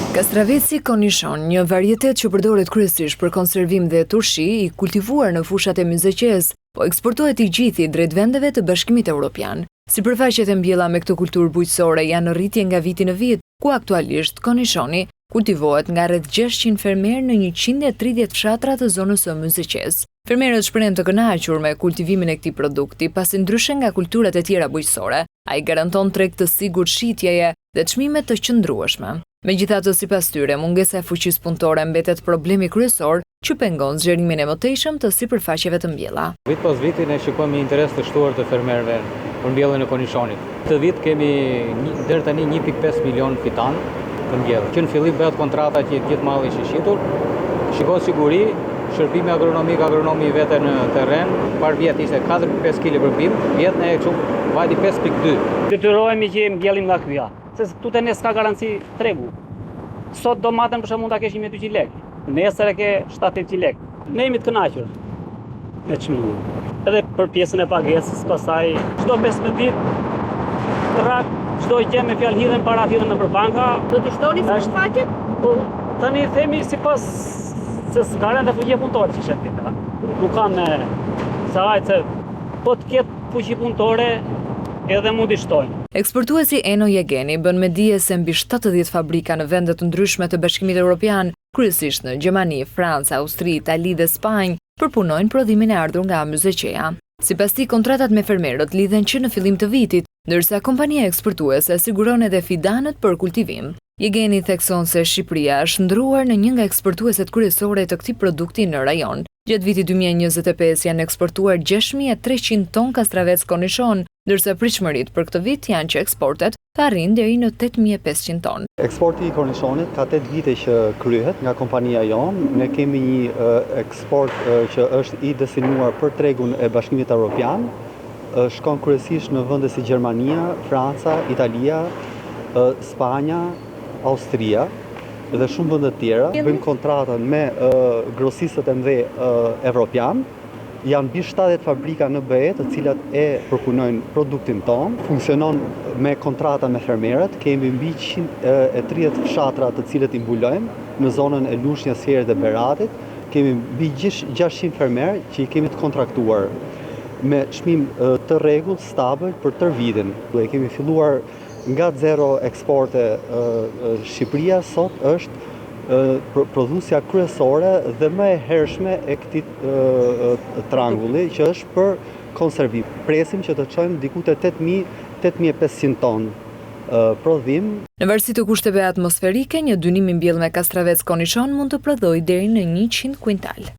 Kastraveci Cornichon, një varietet që përdoret kryesisht për konservim dhe turshi, i kultivuar në fushat e Myzeqes, po eksportohet i gjithi drejt vendeve të Bashkimit Evropian. Sipërfaqet e mbjella me këtë kulturë bujqësore janë në rritje nga viti në vit, ku aktualisht Cornichoni kultivohet nga rreth 600 fermerë në 130 fshatra të zonës së Myzeqes. Fermerët shprehen të kënaqur me kultivimin e këtij produkti, pasi ndryshe nga kulturat e tjera bujqësore, ai garanton treg të sigurt shitjeje dhe çmime të qëndrueshme. Megjithatë, sipas tyre, mungesa e fuqisë punëtore mbetet problemi kryesor që pengon zgjerimin e mëtejshëm të sipërfaqeve të mbjella. Vit pas viti ne shikojmë interes të shtuar të fermerëve për mbjelljen e Cornichonit. Këtë vit kemi deri tani 1.5 milion fitan të mbjellë. Që në fillim bëhet kontrata që gjithë malli është i shitur, shikon siguri, shërbimi agronomik, agronomi vete në terren, par vjet ishte 4.5 kg për bim, vjet ne kështu vajti 5.2. Detyrohemi që mbjellim nga këja, se tute ne s'ka garanci tregu. Sot domaten për shembull mund ta keshim me 200 lekë, nesër e ke 700 lekë. Ne jemi të kënaqur me çmimin. Edhe për pjesën e pagesës, pastaj çdo 15 ditë rak çdo gjë me fjalë hidhen para hidhen nëpër banka. Do t'i shtoni sipërfaqet? Po tani themi sipas se s'garan të fuqi punëtore që shetë. Nuk kanë sa se po të ketë fuqi punëtore edhe mund i shtojnë. Eksportuesi Eno Jegeni bën me dije se mbi 70 fabrika në vende të ndryshme të Bashkimit Evropian, kryesisht në Gjermani, Francë, Austri, Itali dhe Spanjë, përpunojnë prodhimin e ardhur nga Myzeqeja. Sipas tij, kontratat me fermerët lidhen që në fillim të vitit, ndërsa kompania eksportuese siguron edhe fidanët për kultivim. Jegeni thekson se Shqipëria është ndruar në një nga eksportueset kryesore të këtij produkti në rajon. Gjatë vitit 2025 janë eksportuar 6.300 ton kastravec Cornichon, ndërsa pritshmëritë për këtë vit janë që eksportet të arrijnë deri në 8.500 ton. Eksporti i Cornichonit ka 8 vite që kryhet nga kompania jonë. Ne kemi një eksport që është i destinuar për tregun e Bashkimit Evropian. Shkon kryesisht në vende si Gjermania, Franca, Italia, Spanja, Austria dhe shumë vende të tjera. Bëjmë kontratën me grosistët e mëdhenj evropian. Janë mbi 70 fabrika në BE të cilat e përpunojnë produktin ton. Funksionon me kontrata me fermerët. Kemi mbi 130 fshatra të cilët i mbulojmë në zonën e Lushnjës, Herë dhe Beratit. Kemi mbi 600 fermerë që i kemi të kontraktuar me çmim të rregullt, stabil për tërë vitin. Ne kemi filluar nga zero eksporte. Shqipëria sot është prodhuesja kryesore dhe më e hershme e këtij trangulli që është për konservim. Presim që të çojmë diku te 8.500 ton prodhim. Në varësi të kushteve atmosferike, një dynim i mbjellë me kastravec Cornichon mund të prodhojë deri në 100 kuintal.